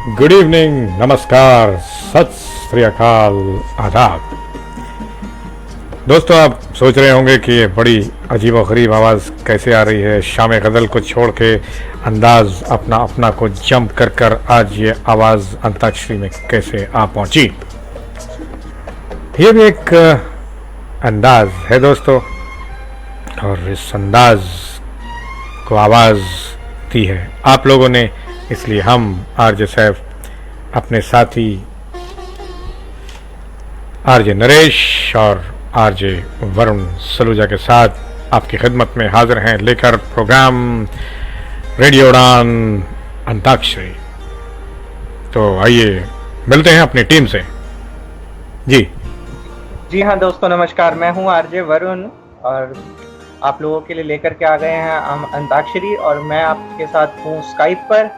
Good evening, नमस्कार, सत श्री अकाल, आदाब। दोस्तों, आप सोच रहे होंगे कि ये बड़ी अजीब गरीब आवाज़ कैसे आ रही है। शाम गज़ल को छोड़ के अंदाज अपना अपना को जंप कर कर आज ये आवाज़ अंताक्षरी में कैसे आ पहुंची। ये भी एक अंदाज है दोस्तों, और इस अंदाज को आवाज़ दी है आप लोगों ने, इसलिए हम आरजे सैफ अपने साथी आरजे नरेश और आरजे वरुण सलूजा के साथ आपकी खिदमत में हाजिर हैं, लेकर प्रोग्राम रेडियो उड़ान अंताक्षरी। तो आइए मिलते हैं अपनी टीम से। जी जी हाँ दोस्तों, नमस्कार। मैं हूँ आरजे वरुण और आप लोगों के लिए लेकर के आ गए हैं हम अंताक्षरी, और मैं आपके साथ हूँ स्काइप पर।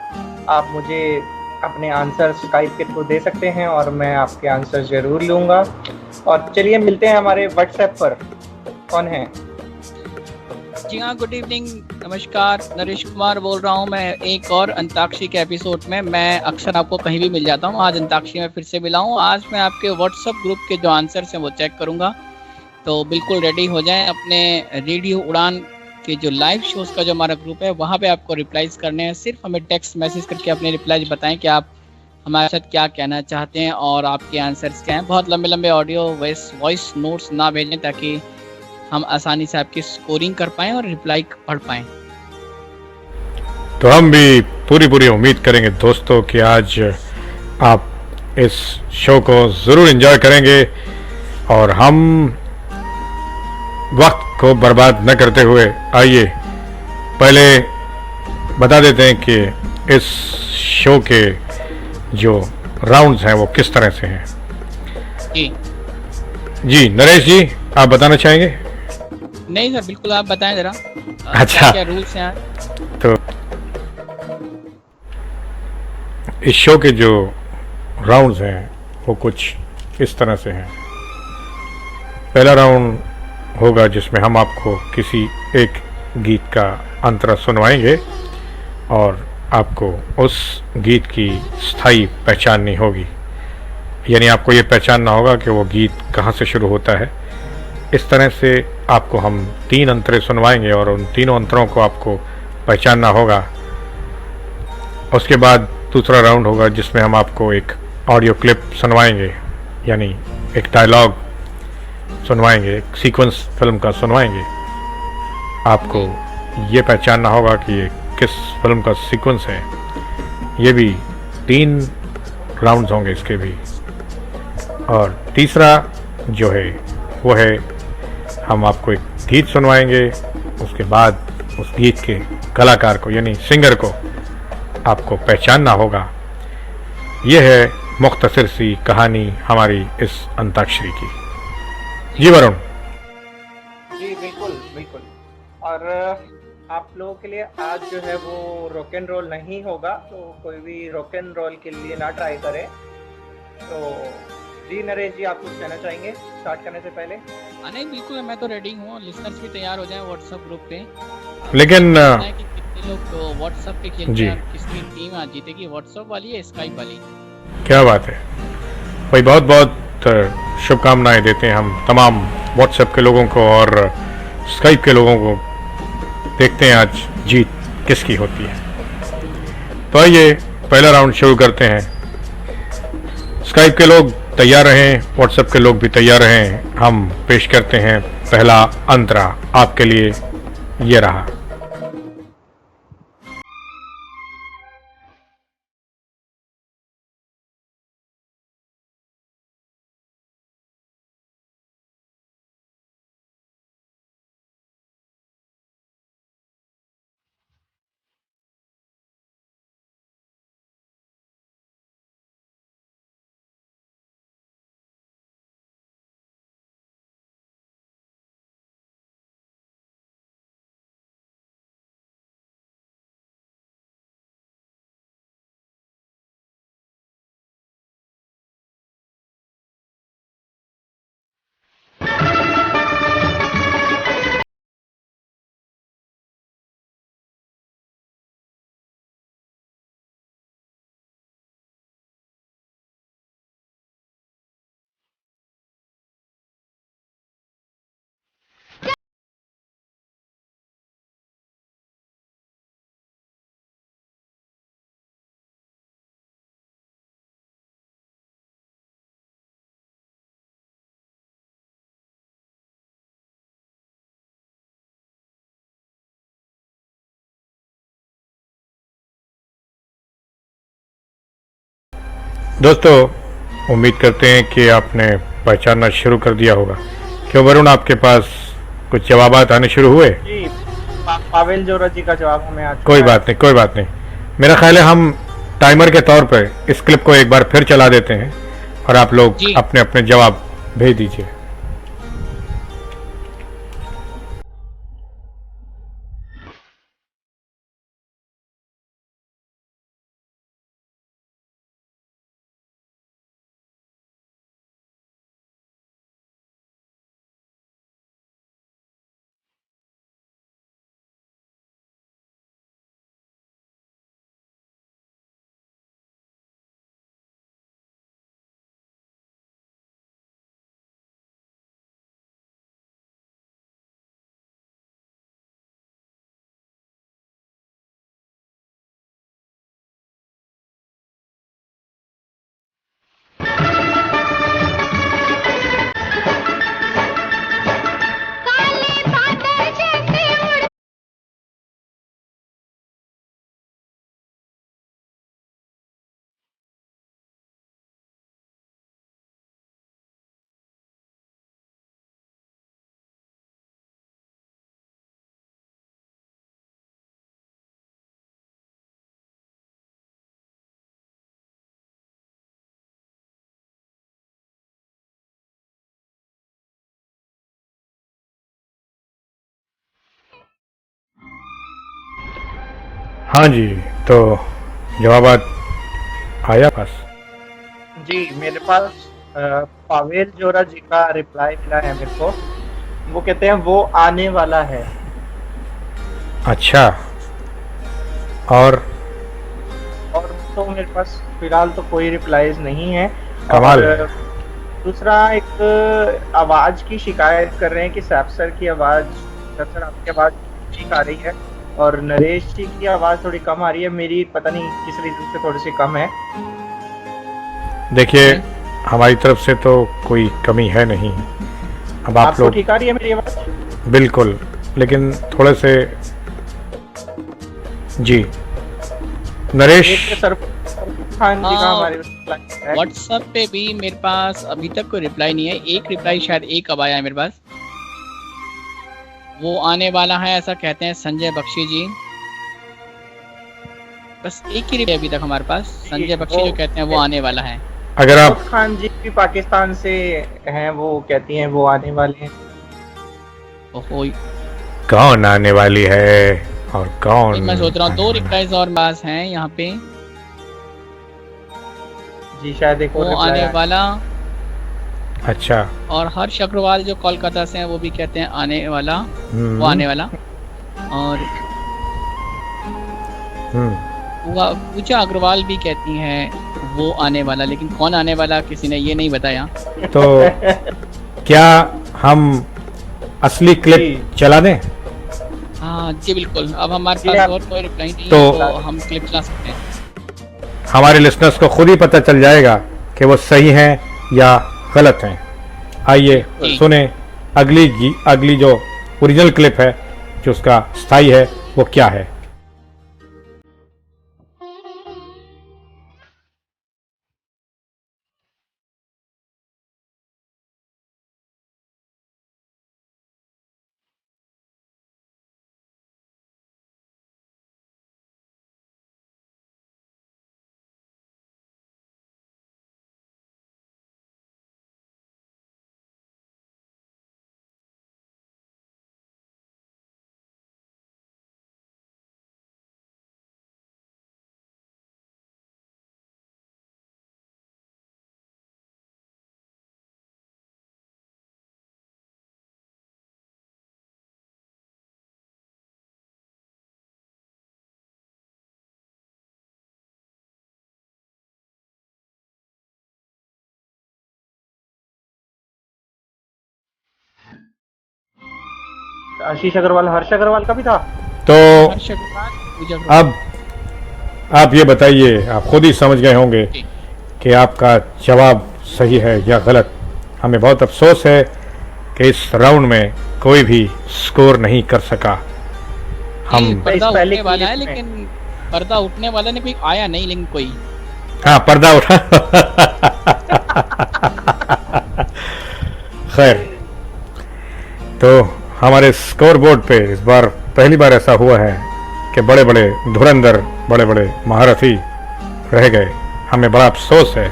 आप मुझे अपने आंसर स्काइप के थ्रू दे सकते हैं और मैं आपके आंसर ज़रूर लूँगा। और चलिए मिलते हैं हमारे व्हाट्सएप पर। कौन है? जी हाँ, गुड इवनिंग, नमस्कार। नरेश कुमार बोल रहा हूँ मैं एक और अंताक्षरी के एपिसोड में। मैं अक्सर आपको कहीं भी मिल जाता हूँ, आज अंताक्षरी में फिर से मिला हूँ। आज मैं आपके व्हाट्सएप ग्रुप के जो आंसर्स हैं वो चेक करूँगा, तो बिल्कुल रेडी हो जाएं। अपने रेडियो उड़ान के जो लाइव शोज़ का जो हमारा ग्रुप है वहाँ पे आपको रिप्लाईज करने हैं। सिर्फ हमें टेक्स्ट मैसेज करके अपने रिप्लाईज बताएं कि आप हमारे साथ क्या कहना चाहते हैं और आपके आंसर्स क्या हैं। बहुत लंबे लंबे ऑडियो वॉइस नोट्स ना भेजें, ताकि हम आसानी से आपकी स्कोरिंग कर पाएँ और रिप्लाई पढ़ पाएँ। तो हम भी पूरी पूरी उम्मीद करेंगे दोस्तों कि आज आप इस शो को ज़रूर एंजॉय करेंगे, और हम वक्त को बर्बाद न करते हुए आइए पहले बता देते हैं कि इस शो के जो राउंड्स हैं वो किस तरह से हैं। जी जी नरेश जी, आप बताना चाहेंगे? नहीं सर, बिल्कुल आप बताएं ज़रा अच्छा, क्या क्या रूल्स हैं। तो इस शो के जो राउंड्स हैं वो कुछ इस तरह से हैं। पहला राउंड होगा जिसमें हम आपको किसी एक गीत का अंतरा सुनवाएंगे और आपको उस गीत की स्थायी पहचाननी होगी, यानी आपको ये पहचानना होगा कि वो गीत कहाँ से शुरू होता है। इस तरह से आपको हम 3 अंतरे सुनवाएंगे और उन तीनों अंतरों को आपको पहचानना होगा। उसके बाद दूसरा राउंड होगा जिसमें हम आपको एक ऑडियो क्लिप सुनवाएंगे, यानी एक डायलॉग सुनवाएंगे, एक सीक्वेंस फिल्म का सुनवाएंगे। आपको ये पहचानना होगा कि ये किस फिल्म का सीक्वेंस है। ये भी 3 राउंड्स होंगे इसके भी। और तीसरा जो है वो है हम आपको एक गीत सुनवाएंगे, उसके बाद उस गीत के कलाकार को यानी सिंगर को आपको पहचानना होगा। ये है मुख्तसर सी कहानी हमारी इस अंताक्षरी की। जी वरुण। जी बिल्कुल बिल्कुल। और आप लोगों के लिए आज जो है वो रॉक एंड रोल नहीं होगा, तो कोई भी रॉक एंड रोल के लिए ना ट्राई करे। तो जी नरेश जी, आप कुछ कहना चाहेंगे स्टार्ट करने से पहले? नहीं बिल्कुल, मैं तो रेडी हूँ। लिसनर्स भी तैयार हो जाएं व्हाट्सएप ग्रुप पे। लेकिन बताएं कि कितने लोग व्हाट्सएप पे खेलते जी, हैं और किसकी टीम आज जीतेगी, व्हाट्सएप वाली या स्काइप वाली। क्या बात है भाई, बहुत बहुत शुभकामनाएं देते हैं हम तमाम व्हाट्सएप के लोगों को और स्काइप के लोगों को। देखते हैं आज जीत किसकी होती है। तो आइए पहला राउंड शुरू करते हैं। स्काइप के लोग तैयार रहें, व्हाट्सएप के लोग भी तैयार रहें। हम पेश करते हैं पहला अंतरा आपके लिए, ये रहा। दोस्तों, उम्मीद करते हैं कि आपने पहचानना शुरू कर दिया होगा। क्यों वरुण, आपके पास कुछ जवाबात आने शुरू हुए? जी, पावेल जोरा जी का जवाब हमें आ चुका कोई है। बात नहीं, कोई बात नहीं। मेरा ख्याल है हम टाइमर के तौर पर इस क्लिप को एक बार फिर चला देते हैं और आप लोग जी। अपने अपने जवाब भेज दीजिए। हाँ जी, तो जवाबात आया पास? जी, मेरे पास पावेल जोरा जी का रिप्लाई मिला है मेरे को। वो कहते हैं वो आने वाला है। अच्छा, और तो मेरे पास फिलहाल तो कोई रिप्लाईज नहीं है। कमाल और है। दूसरा, एक आवाज की शिकायत कर रहे हैं कि सैफ सर की आवाज, सैफ सर आपकी आवाज ठीक आ रही है और नरेश जी की आवाज थोड़ी कम आ रही है। मेरी पता नहीं किस रीजन से थोड़ी सी कम है। देखिए, हमारी तरफ से तो कोई कमी है नहीं। अब आप आपको लोग ठीक आ रही है मेरी आवाज? बिल्कुल, लेकिन थोड़े से जी नरेश। एक सर खान जी का हाँ। हमारे व्हाट्सएप पे भी मेरे पास अभी तक कोई रिप्लाई नहीं है। एक रिप्लाई शायद एक अब आया है मेरे पास। वो आने वाला है ऐसा कहते हैं संजय बख्शी जी। बस एक ही रिप्लाई अभी तक हमारे पास, संजय बख्शी जो कहते हैं वो आने वाला है। अगर आप खान जी भी पाकिस्तान से हैं, वो कहती हैं वो आने वाले हैं। ओहो, कौन आने वाली है और कौन? मैं सोच रहा हूँ 2 रिप्लाईज और पास हैं यहाँ पे। जी, शायद एक और वो reply आने आया। वाला। अच्छा। और हर्ष अग्रवाल जो कोलकाता से हैं वो भी कहते हैं आने वाला, वो आने वाला। और पूजा अग्रवाल भी कहती हैं वो आने वाला, लेकिन कौन आने वाला किसी ने ये नहीं बताया। तो क्या हम असली क्लिप चला दें? हाँ जी बिल्कुल, अब हमारे जी, पास आप- और कोई रिप्लाई नहीं तो- है, तो हम क्लिप चला सकते हैं। हमारे लिसनर्स को खुद ही पता चल जाएगा कि वो सही हैं या गलत हैं। आइए जी। सुने अगली जो ओरिजिनल क्लिप है, जो उसका स्थाई है, वो क्या है। आशीष अग्रवाल, हर्ष अग्रवाल का भी था। तो हर्ष अग्रवाल, पूजा अग्रवाल। अब आप ये बताइए, आप खुद ही समझ गए होंगे जी। कि आपका जवाब सही है या गलत। हमें बहुत अफसोस है कि इस राउंड में कोई भी स्कोर नहीं कर सका। नहीं, हम पर्दा इस पहले उठने वाला है, क्लिप में। लेकिन पर्दा उठने वाला ने कोई आया नहीं, लेकिन कोई हाँ, पर्दा उठा। खैर, तो हमारे स्कोर बोर्ड पे इस बार पहली बार ऐसा हुआ है कि बड़े बड़े धुरंधर, बड़े बड़े महारथी रह गए। हमें बड़ा अफसोस है,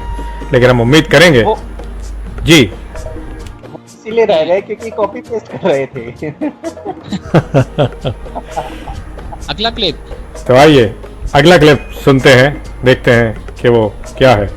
लेकिन हम उम्मीद करेंगे। वो जी, इसीलिए रह गए क्योंकि कॉपी पेस्ट कर रहे थे। अगला क्लिप। तो आइए अगला क्लिप सुनते हैं, देखते हैं कि वो क्या है।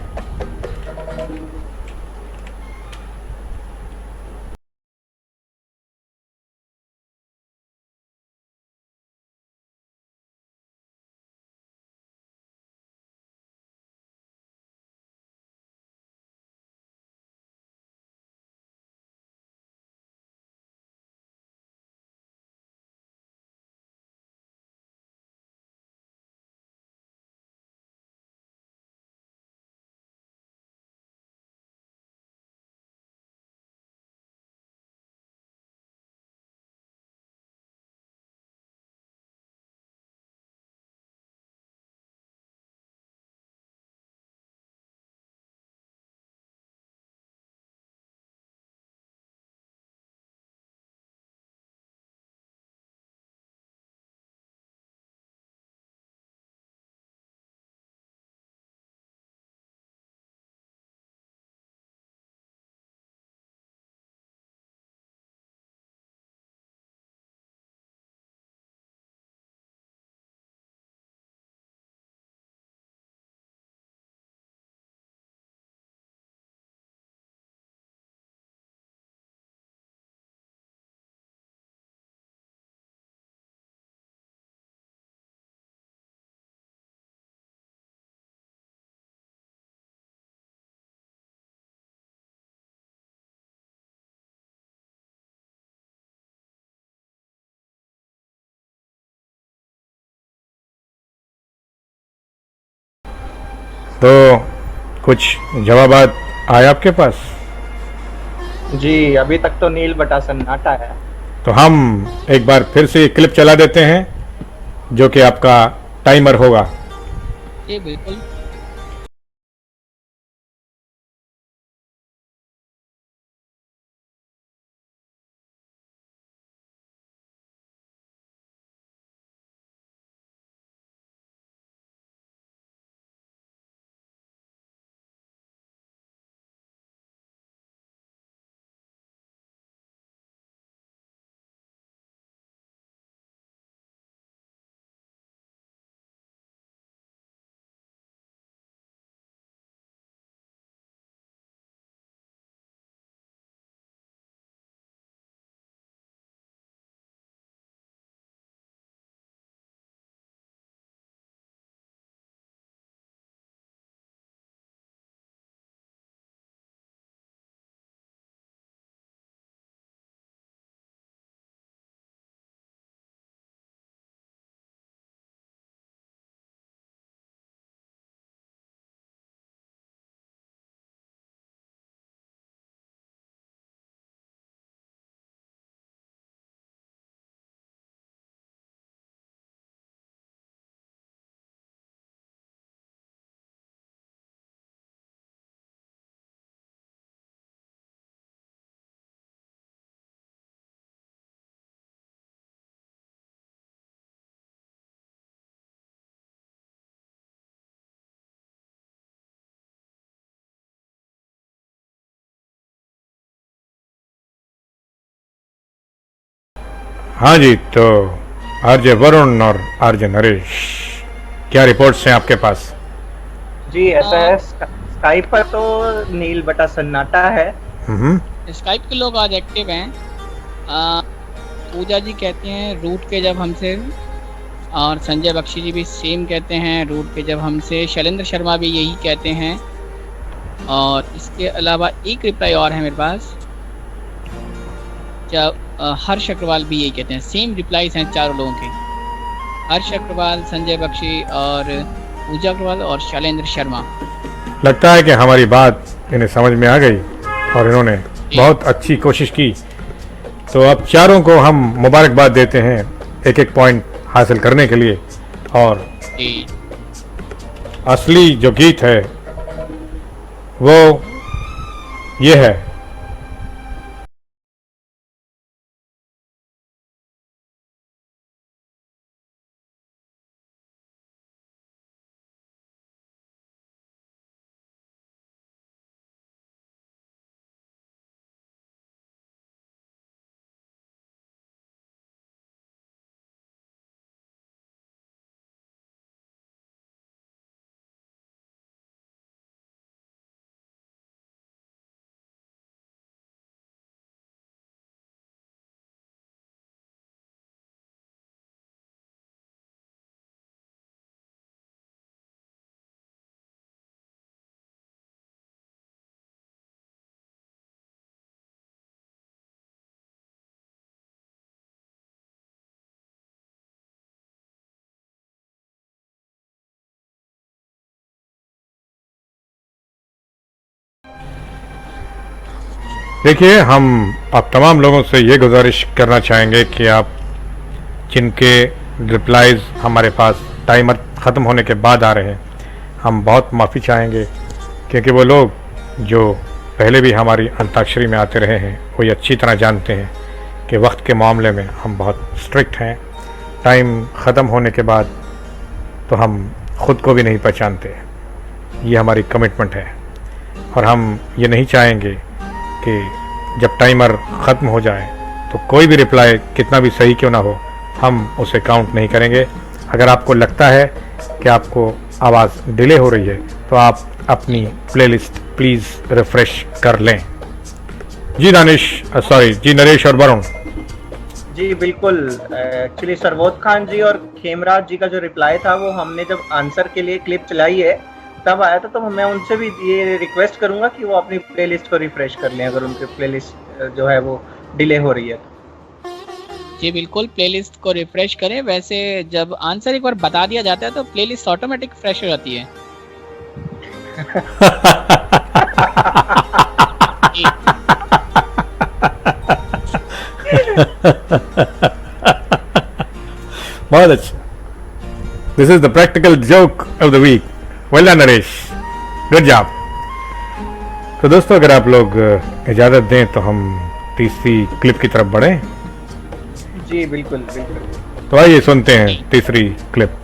तो कुछ जवाब आए आपके पास? जी, अभी तक तो नील बटा सन्नाटा है। तो हम एक बार फिर से क्लिप चला देते हैं, जो कि आपका टाइमर होगा। जी बिल्कुल। हाँ जी, तो आरजे वरुण और आरजे नरेश, क्या रिपोर्ट्स हैं आपके पास? जी, ऐसा है, स्काइप पर तो नील बटा सन्नाटा है। स्काइप के लोग आज एक्टिव हैं। पूजा जी कहते हैं रूट के जब हमसे, और संजय बख्शी जी भी सेम कहते हैं रूट के जब हमसे, शैलेंद्र शर्मा भी यही कहते हैं। और इसके अलावा एक रिप्लाई और है मेरे पास, जब हर्ष अग्रवाल भी यही कहते हैं। सेम रिप्लाईज हैं चारों लोगों के, हर्ष अग्रवाल, संजय बख्शी और पूजा अग्रवाल और शैलेंद्र शर्मा। लगता है कि हमारी बात इन्हें समझ में आ गई और इन्होंने बहुत अच्छी कोशिश की। तो अब चारों को हम मुबारकबाद देते हैं एक एक पॉइंट हासिल करने के लिए। और असली जो गीत है वो ये है। देखिए, हम आप तमाम लोगों से ये गुजारिश करना चाहेंगे कि आप जिनके रिप्लाइज़ हमारे पास टाइमर ख़त्म होने के बाद आ रहे हैं, हम बहुत माफ़ी चाहेंगे, क्योंकि वो लोग जो पहले भी हमारी अंताक्षरी में आते रहे हैं वो ये अच्छी तरह जानते हैं कि वक्त के मामले में हम बहुत स्ट्रिक्ट हैं। टाइम ख़त्म होने के बाद तो हम ख़ुद को भी नहीं पहचानते। ये हमारी कमिटमेंट है और हम ये नहीं चाहेंगे कि जब टाइमर ख़त्म हो जाए तो कोई भी रिप्लाई कितना भी सही क्यों ना हो, हम उसे काउंट नहीं करेंगे। अगर आपको लगता है कि आपको आवाज़ डिले हो रही है तो आप अपनी प्लेलिस्ट प्लीज़ रिफ़्रेश कर लें। जी जी नरेश और वरुण। जी बिल्कुल। एक्चुअली सरवोद खान जी और खेमराज जी का जो रिप्लाई था वो हमने जब आंसर के लिए क्लिप चलाई है तब आया था, तो मैं उनसे भी ये रिक्वेस्ट करूंगा कि वो अपनी प्लेलिस्ट को रिफ्रेश कर लें अगर उनकी प्लेलिस्ट जो है वो डिले हो रही है। जी बिल्कुल, प्लेलिस्ट को रिफ्रेश करें। वैसे जब आंसर एक बार बता दिया जाता है तो प्लेलिस्ट ऑटोमेटिक फ्रेश हो जाती है। बहुत अच्छा। This is the practical joke of the week. Well done Naresh, good job. तो दोस्तों, अगर आप लोग इजाज़त दें तो हम तीसरी क्लिप की तरफ बढ़ें। जी बिल्कुल बिल्कुल। तो आइए सुनते हैं तीसरी क्लिप।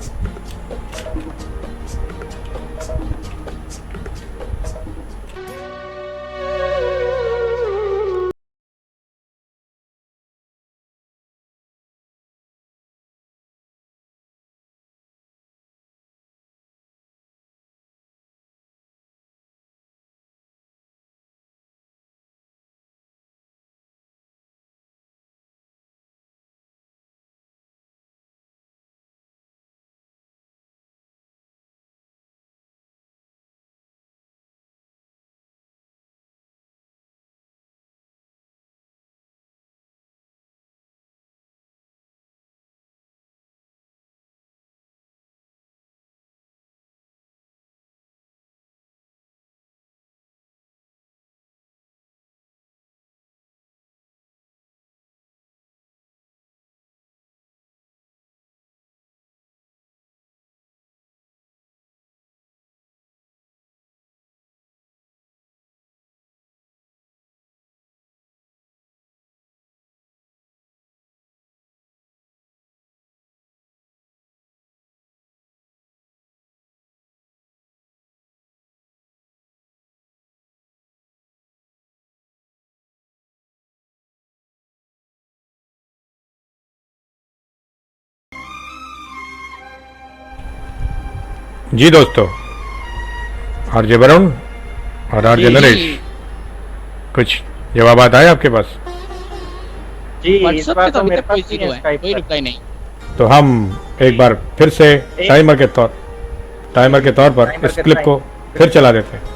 जी दोस्तों, आरजे वरुण और आरजे नरेश, कुछ जवाब आए आपके पास? जी इस व्हाट्सएप बार पे तो तो अभी मेरे तक कोई पास जीरो है, स्काइप कोई पर। रिप्लाई नहीं। तो हम एक बार फिर से टाइमर के तौर पर टाइमर इस के क्लिप को फिर चला देते हैं।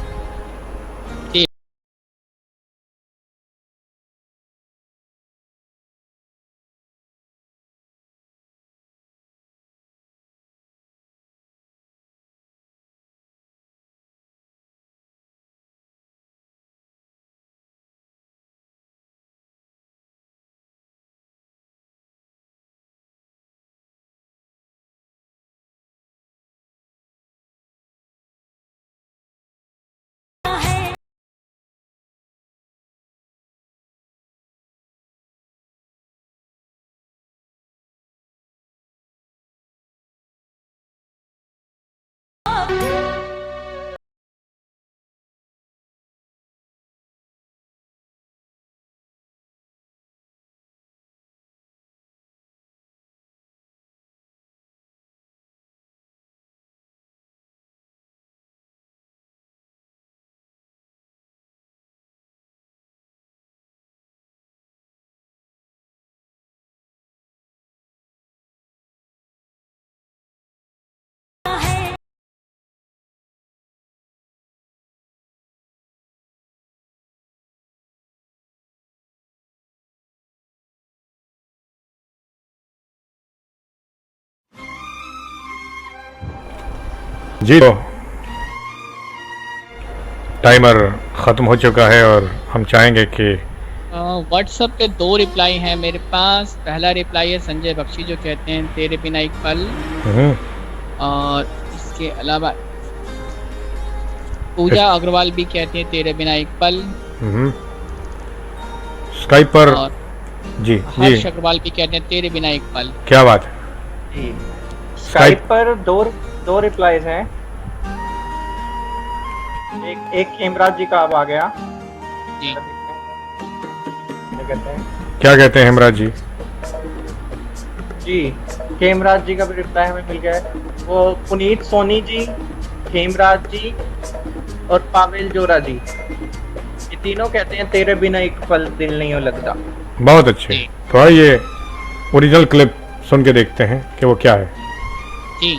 जी तो टाइमर ख़त्म हो चुका है और हम चाहेंगे कि व्हाट्सएप पे 2 रिप्लाई हैं मेरे पास। पहला रिप्लाई है संजय बख्शी जो कहते हैं तेरे बिना एक पल, हम्म, और इसके अलावा पूजा अग्रवाल भी कहती हैं तेरे बिना एक पल, स्काइप पर और जी हर्ष जी अग्रवाल भी कहते हैं तेरे बिना एक पल। क्या बात है। जी स्काइप पर दो रिप्लाईज हैं। एक हेमराज जी का अब आ गया। जी क्या कहते हैं? क्या कहते हैं हेमराज जी? जी हेमराज जी का भी रिप्लाई हमें मिल गया है। वो पुनीत सोनी जी, हेमराज जी और पावेल जोरा जी, ये तीनों कहते हैं तेरे बिना एक पल दिल नहीं हो लगता। बहुत अच्छे। तो आइए ओरिजिनल क्लिप सुन के देखते हैं कि वो क्या है। जी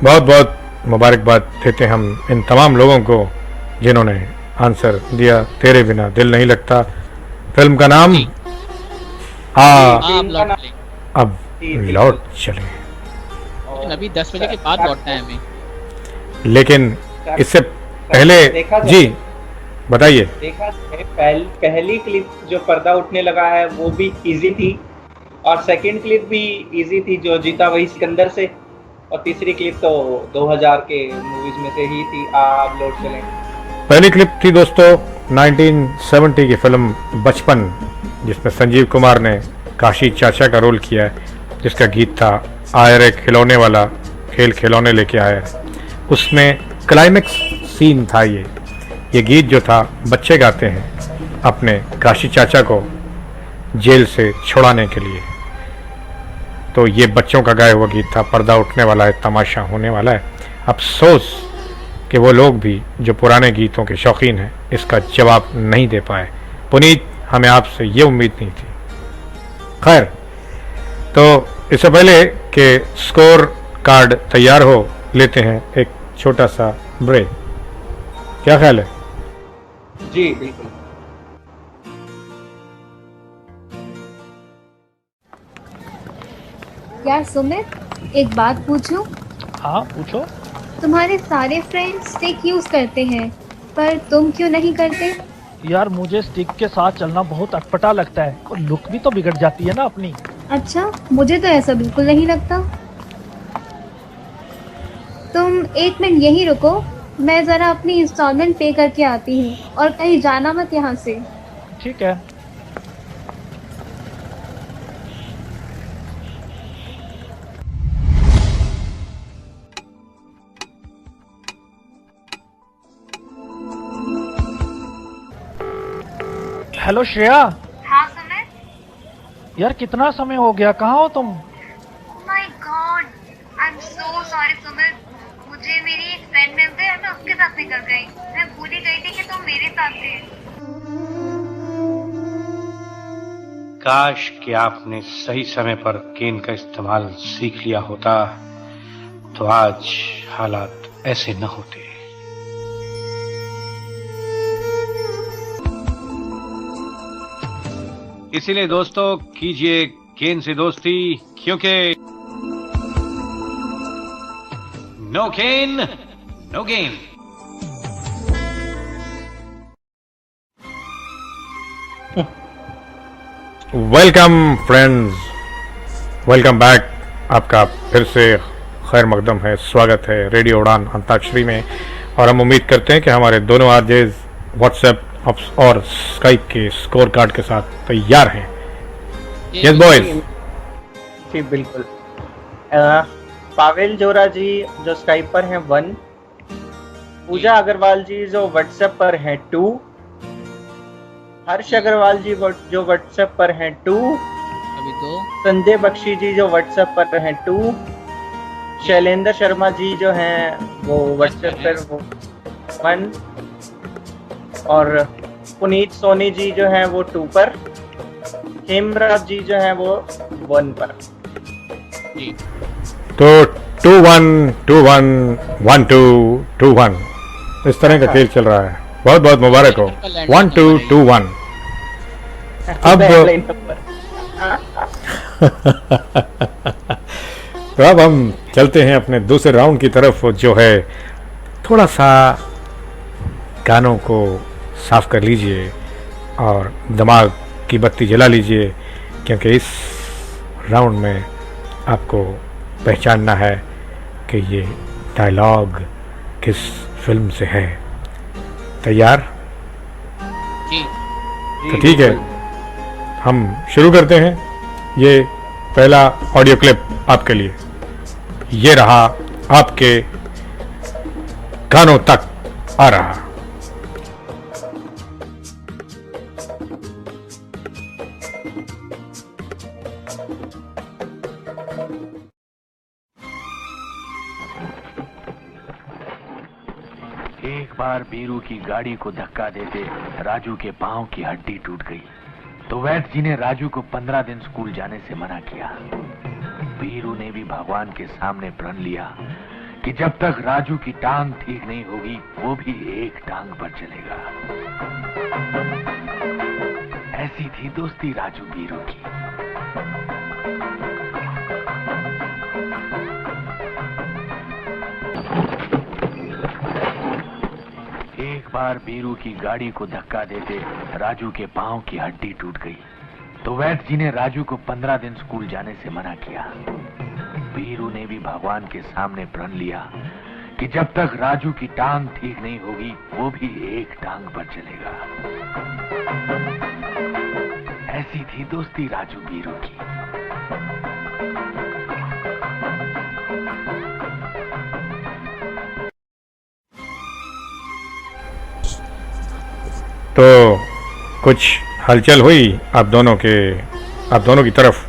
बहुत बहुत मुबारकबाद देते हम इन तमाम लोगों को जिन्होंने आंसर दिया तेरे बिना दिल नहीं लगता। फिल्म का नाम आप लौट लें। अब लौट चले। अभी 10 बजे के बाद लौटना है हमें। लेकिन इससे पहले देखा जाए- जी बताइए। देखा जाए पहली क्लिप जो पर्दा उठने लगा है वो भी इजी थी, और सेकंड क्लिप भी इजी थी जो जीता वही सिकंदर से, और तीसरी क्लिप तो 2000 के मूवीज में से ही थी। आप लौट चलें। पहली क्लिप थी दोस्तों 1970 की फिल्म बचपन, जिसमें संजीव कुमार ने काशी चाचा का रोल किया है, जिसका गीत था आए रे खिलौने वाला खेल खिलौने लेके आया। उसमें क्लाइमेक्स सीन था ये गीत जो था बच्चे गाते हैं अपने काशी चाचा को जेल से छुड़ाने के लिए। तो ये बच्चों का गाया हुआ गीत था। पर्दा उठने वाला है, तमाशा होने वाला है। अफसोस कि वो लोग भी जो पुराने गीतों के शौकीन हैं इसका जवाब नहीं दे पाए। पुनीत, हमें आपसे ये उम्मीद नहीं थी। खैर, तो इससे पहले कि स्कोर कार्ड तैयार हो, लेते हैं एक छोटा सा ब्रेक। क्या ख्याल है? जी बिल्कुल। यार सुमित, एक बात पूछूं? हाँ पूछो। तुम्हारे सारे फ्रेंड्स स्टिक यूज करते हैं, पर तुम क्यों नहीं करते? यार मुझे स्टिक के साथ चलना बहुत अटपटा लगता है और लुक भी तो बिगड़ जाती है ना अपनी। अच्छा, मुझे तो ऐसा बिल्कुल नहीं लगता। तुम 1 मिनट यहीं रुको, मैं ज़रा अपनी इंस्टॉलमेंट पे करके आती हूँ, और कहीं जाना मत यहाँ से। ठीक है। हेलो श्रेया। हाँ सुमित। यार कितना समय हो गया, कहाँ हो तुम? My God, I am so sorry Sumit. मुझे मेरी एक फ्रेंड मिल गई और मैं उसके साथ निकल गई। मैं भूल ही गई थी कि तुम मेरे साथ थे। काश कि आपने सही समय पर केन का इस्तेमाल सीख लिया होता तो आज हालात ऐसे न होते। इसीलिए दोस्तों कीजिए केन से दोस्ती, क्योंकि no cane no gain. Welcome friends, welcome back. आपका फिर से खैर मकदम है, स्वागत है रेडियो उड़ान अंताक्षरी में। और हम उम्मीद करते हैं कि हमारे दोनों आरजेज व्हाट्सएप और स्काइप के स्कोर कार्ड के साथ तैयार हैं। Yes boys. जी बिल्कुल। पावेल जोरा जी जो स्काइप पर हैं 1, पूजा अग्रवाल जी जो व्हाट्सएप पर हैं 2, हर्ष अग्रवाल जी जो व्हाट्सएप पर हैं 2, अभी 2, संजय बख्शी जी जो व्हाट्सएप पर हैं 2, शैलेंद्र शर्मा जी जो हैं वो व्हाट्सएप पर वो 1, और पुनीत सोनी जी जो हैं वो 2 पर, हेमराज जी जो हैं वो 1 पर। जी तो 2-1 2-1 1-2 2-1 इस तरह का खेल चल रहा है। बहुत बहुत मुबारक हो। 1-2 2-1। अब तो अब हम चलते हैं अपने दूसरे राउंड की तरफ, जो है थोड़ा सा कानों को साफ कर लीजिए और दिमाग की बत्ती जला लीजिए, क्योंकि इस राउंड में आपको पहचानना है कि ये डायलॉग किस फिल्म से है। तैयार? जी तो ठीक है, हम शुरू करते हैं। ये पहला ऑडियो क्लिप आपके लिए, ये रहा, आपके कानों तक आ रहा। एक बार बीरू की गाड़ी को धक्का देते राजू के पांव की हड्डी टूट गई, तो वैद्य जी ने राजू को 15 दिन स्कूल जाने से मना किया। बीरू ने भी भगवान के सामने प्रण लिया कि जब तक राजू की टांग ठीक नहीं होगी वो भी एक टांग पर चलेगा। ऐसी थी दोस्ती राजू बीरू की। एक बार बीरू की गाड़ी को धक्का देते राजू के पांव की हड्डी टूट गई, तो वैद्य जी ने राजू को 15 दिन स्कूल जाने से मना किया। बीरू ने भी भगवान के सामने प्रण लिया कि जब तक राजू की टांग ठीक नहीं होगी वो भी एक टांग पर चलेगा। ऐसी थी दोस्ती राजू बीरू की। तो कुछ हलचल हुई आप दोनों की तरफ?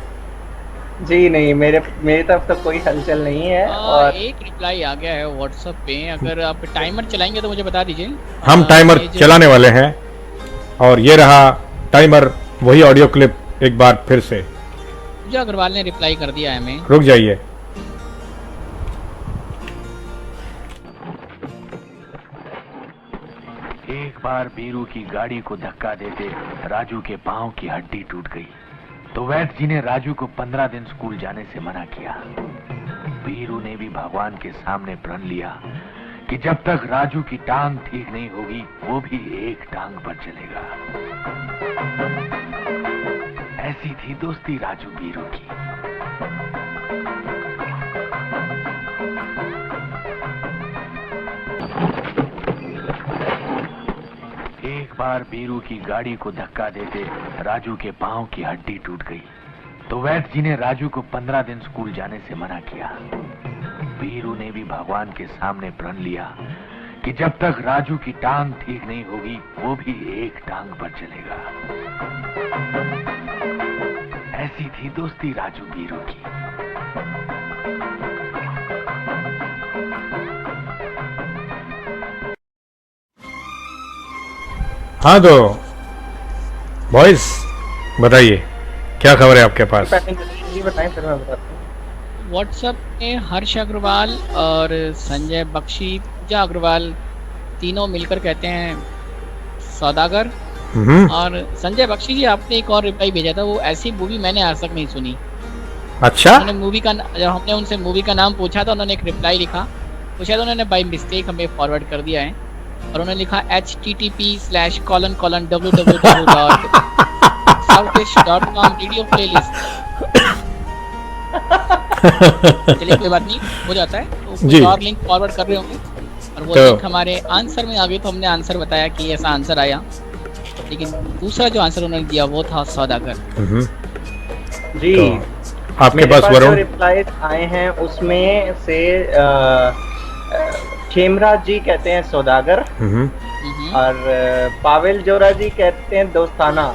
जी नहीं, मेरी तरफ तो कोई हलचल नहीं है। और एक रिप्लाई आ गया है व्हाट्सएप पे, अगर आप टाइमर चलाएंगे तो मुझे बता दीजिए। हम टाइमर चलाने वाले हैं, और ये रहा टाइमर। वही ऑडियो क्लिप एक बार फिर से। पूजा अग्रवाल ने रिप्लाई कर दिया है हमें। रुक जाइए। एक बार बीरू की गाड़ी को धक्का देते राजू के पांव की हड्डी टूट गई, तो वैद्य जी ने राजू को 15 दिन स्कूल जाने से मना किया। बीरू ने भी भगवान के सामने प्रण लिया कि जब तक राजू की टांग ठीक नहीं होगी वो भी एक टांग पर चलेगा। ऐसी थी दोस्ती राजू बीरू की। एक बार बीरू की गाड़ी को धक्का देते राजू के पांव की हड्डी टूट गई, तो वैद्य जी ने राजू को 15 दिन स्कूल जाने से मना किया। बीरू ने भी भगवान के सामने प्रण लिया कि जब तक राजू की टांग ठीक नहीं होगी वो भी एक टांग पर चलेगा। ऐसी थी दोस्ती राजू बीरू की। हाँ तो बॉयज बताइए, क्या खबर है आपके पास? जी बताएं, फिर मैं बताता हूँ। व्हाट्सएप में हर्ष अग्रवाल और संजय बख्शी, पूजा अग्रवाल तीनों मिलकर कहते हैं सौदागर। और संजय बख्शी जी, आपने एक और रिप्लाई भेजा था, वो ऐसी मूवी मैंने आज तक नहीं सुनी। अच्छा, उन्होंने मूवी का, जब हमने उनसे मूवी का नाम पूछा था, उन्होंने एक रिप्लाई लिखा, वो शायद उन्होंने बाई मिस्टेक हमें फॉरवर्ड कर दिया है, और उन्होंने लिखा http/:www. southeast.com video playlist. चलिए कोई बात नहीं, हो जाता है। तो जी। कुछ और लिंक फॉरवर्ड कर रहे होंगे और वो तो- लिंक हमारे आंसर में आ गई, तो हमने आंसर बताया कि ऐसा आंसर आया, लेकिन दूसरा जो आंसर उन्होंने दिया वो था सौदागर। जी, तो आपके मेरे पास पास जो वरुण? रिप्लाईज आए हैं उसमें से खेमराज जी कहते हैं सौदागर, और पावेल जोरा जी कहते हैं दोस्ताना,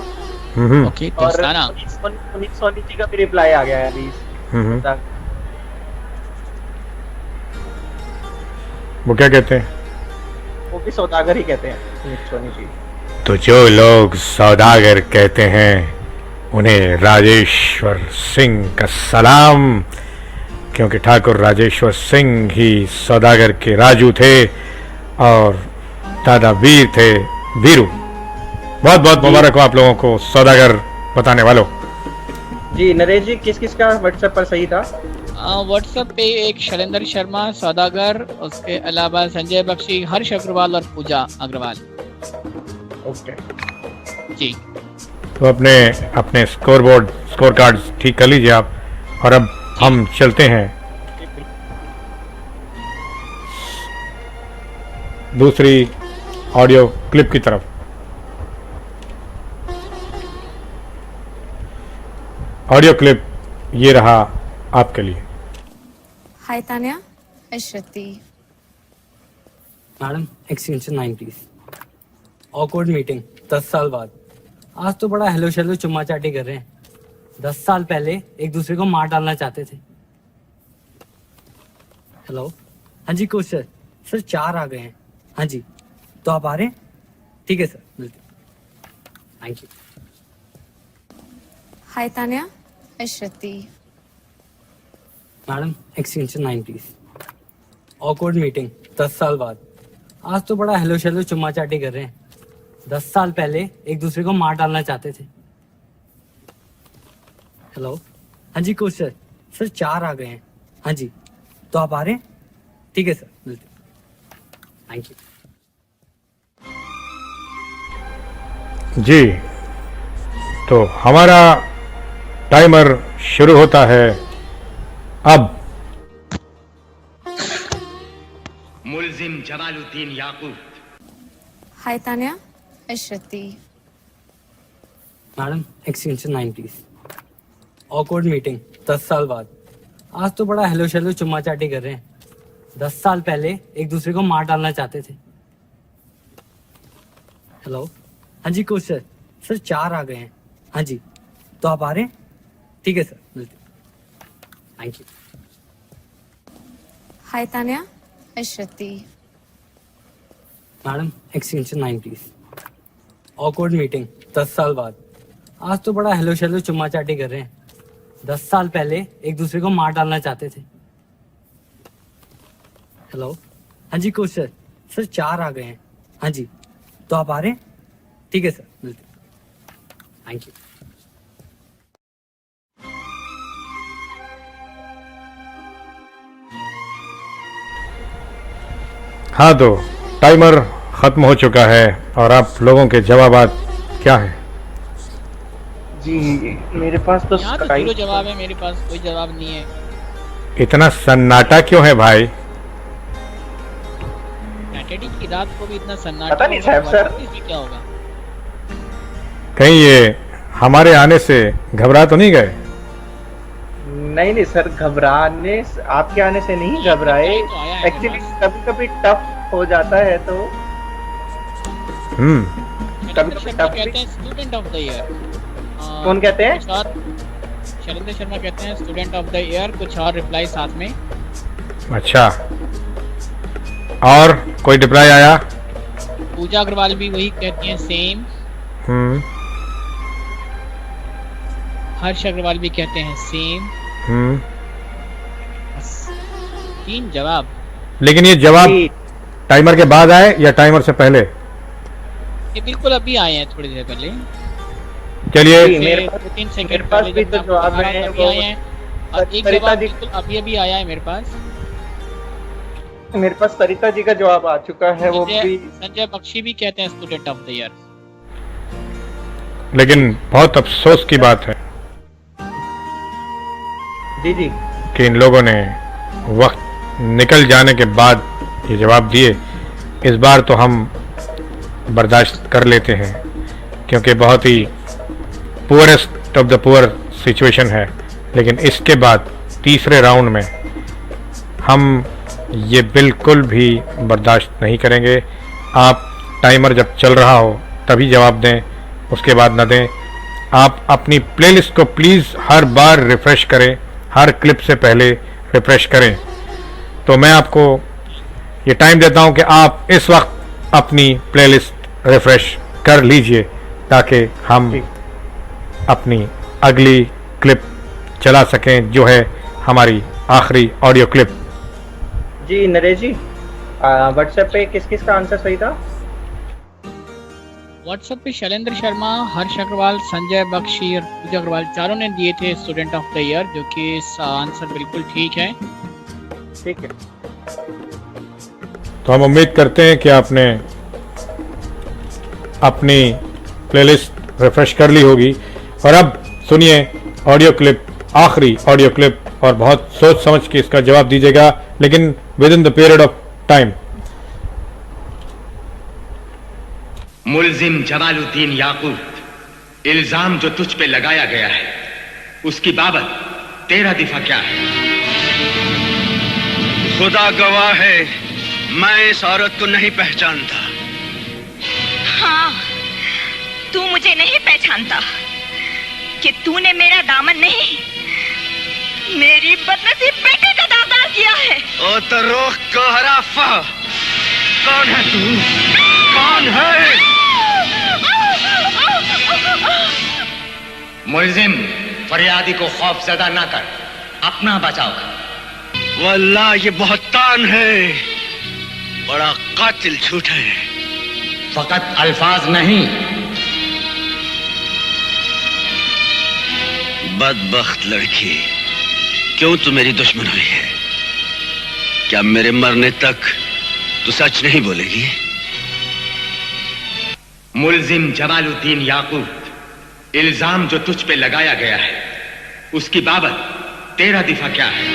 ओके, और दोस्ताना। पुनीत सोनी जी का भी रिप्लाई आ गया है अभी। वो क्या कहते हैं? वो भी सौदागर ही कहते हैं, पुनीत सोनी जी। तो जो लोग सौदागर कहते हैं उन्हें राजेश्वर सिंह का सलाम, क्योंकि ठाकुर राजेश्वर सिंह ही सौदागर के राजू थे और दादा वीर थे वीरू। बहुत बहुत मुबारक हो आप लोगों को सौदागर बताने वालों। जी नरेश जी, किस किस का व्हाट्सएप पर सही था? व्हाट्सएप पे एक शैलेंद्र शर्मा सौदागर, उसके अलावा संजय बख्शी, हर्ष अग्रवाल और पूजा अग्रवाल। ओके जी, तो अपने अपने स्कोर कार्ड ठीक कर लीजिए आप, और अब हम चलते हैं दूसरी ऑडियो क्लिप की तरफ। ऑडियो क्लिप ये रहा आपके लिए। हाय तान्या। हाय श्रुति। मैडम एक्सटेंशन 90 ऑकवर्ड मीटिंग 10 साल बाद। आज तो बड़ा हेलो शेलो चुम्मा चाटी कर रहे हैं। 10 साल पहले एक दूसरे को मार डालना चाहते थे। हेलो, हाँ जी कोच सर 4 आ गए हैं। हाँ जी, तो आप आ रहे हैं? ठीक है सर, मिलते हैं। Thank you. Hi Tanya. Hi Shruti. Madam extension 90 awkward meeting 10 साल बाद। आज तो बड़ा हेलो शेलो चुम्मा चाटी कर रहे हैं। 10 साल पहले एक दूसरे को मार डालना चाहते थे। हेलो, हाँ जी कोच सर 4 आ गए हैं। हाँ जी, तो आप आ रहे हैं? ठीक है सर, मिलते हैं। Thank you. जी, तो हमारा टाइमर शुरू होता है अब। मुल्जिम जमालुद्दीन याकूब। हाय तान्या। हाय श्रुति। मैडम एक्सटेंशन 90 ऑकवर्ड मीटिंग 10 साल बाद। आज तो बड़ा हेलो शेलो चुम्मा चाटी कर रहे हैं। 10 साल पहले एक दूसरे को मार डालना चाहते थे। हेलो, हाँ जी कोच सर 4 आ गए हैं। हाँ जी, तो आप आ रहे हैं? ठीक है सर, मिलते हैं। Thank you. Hi Tanya. Hi Shruti. Madam extension 90 awkward meeting 10 साल बाद। आज तो बड़ा हेलो शेलो चुम्मा चाटी कर रहे हैं। 10 साल पहले एक दूसरे को मार डालना चाहते थे। हेलो, हाँ जी कोच सर 4 आ गए हैं। हाँ जी, तो आप आ रहे हैं? ठीक है सर, मिलते हैं। Thank you. हाँ, तो टाइमर खत्म हो चुका है और आप लोगों के जवाबात क्या हैं? जी मेरे पास तो यहाँ तो Skype जीरो जवाब है, मेरे पास कोई जवाब नहीं है। इतना सन्नाटा क्यों है भाई? सैटरडे की रात को भी इतना सन्नाटा पता नहीं होगा, साहब, सर। पता नहीं इसमें क्या होगा। कहीं ये हमारे आने से घबरा तो नहीं गए? नहीं सर, घबराने आपके आने से नहीं घबराए। तो आया है एक्चुअली मेरे कभी कभी टफ हो जाता है तो शैलेंद्र शर्मा टफ कहते हैं स्टूडेंट ऑफ द ईयर। कौन कहते हैं? कुछ और शैलेंद्र शर्मा कहते हैं स्टूडेंट ऑफ द ईयर, कुछ और रिप्लाई साथ में। अच्छा, और कोई रिप्लाई आया? पूजा अग्रवाल भी वही कहती हैं, सेम। हम्म हर्ष अग्रवाल भी कहते हैं सेम। बस 3 जवाब। लेकिन ये जवाब टाइमर के बाद आए या टाइमर से पहले? ये बिल्कुल अभी आए हैं, थोड़ी देर पहले। चलिए, मेरे पास 2-3 सेकंड मेरे पास भी तो जवाब है अभी आए हैं, और एक सरिता जवाब जी बिल्कुल अभी आया है मेरे पास। मेरे पास सरिता जी का जवाब आ चुका है, वो भी संजय बख्शी भी कहते हैं स्टूडेंट ऑफ द ईयर। लेकिन बहुत अफसोस की बात है जी जी। कि इन लोगों ने वक्त निकल जाने के बाद ये जवाब दिए। इस बार तो हम बर्दाश्त कर लेते हैं क्योंकि बहुत ही poorest of the poor situation है, लेकिन इसके बाद तीसरे राउंड में हम ये बिल्कुल भी बर्दाश्त नहीं करेंगे। आप टाइमर जब चल रहा हो तभी जवाब दें, उसके बाद न दें। आप अपनी प्लेलिस्ट को प्लीज़ हर बार रिफ़्रेश करें, हर क्लिप से पहले रिफ़्रेश करें। तो मैं आपको ये टाइम देता हूं कि आप इस वक्त अपनी प्लेलिस्ट रिफ़्रेश कर लीजिए ताकि हम अपनी अगली क्लिप चला सकें, जो है हमारी आखिरी ऑडियो क्लिप। जी नरेश जी, व्हाट्सएप पे किस किस का आंसर सही था? व्हाट्सएप पे शैलेंद्र शर्मा, हर्ष अग्रवाल, संजय बख्शी और पूजा अग्रवाल चारों ने दिए थे स्टूडेंट ऑफ द ईयर, जो कि इस आंसर बिल्कुल ठीक है। ठीक है, तो हम उम्मीद करते हैं कि आपने अपनी प्लेलिस्ट रिफ्रेश कर ली होगी। और अब सुनिए ऑडियो क्लिप, आखिरी ऑडियो क्लिप, और बहुत सोच समझ के इसका जवाब दीजिएगा, लेकिन within the period of time. मुल्जिम जमालुद्दीन याकूब, इल्जाम जो तुझ पे लगाया गया है उसकी बाबत तेरा दिफा क्या है? खुदा गवाह है, मैं इस औरत को नहीं पहचानता। हाँ, तू मुझे नहीं पहचानता कि तूने मेरा दामन नहीं, मेरी बदनसीब बेटे का दागदार किया है। ओ तो रोक को हराफा, कौन है तू? कौन है? मुल्जिम, फरियादी को खौफजदा ना कर, अपना बचाव कर। वल्लाह ये बहुतान है, बड़ा कातिल झूठ है। फकत अल्फाज नहीं। बदबख्त लड़की, क्यों तू मेरी दुश्मन हुई है? क्या मेरे मरने तक तू सच नहीं बोलेगी? मुल्जिम जमालुद्दीन याकूब, इल्जाम जो तुझ पे लगाया गया है उसकी बाबत तेरा दिफा क्या है?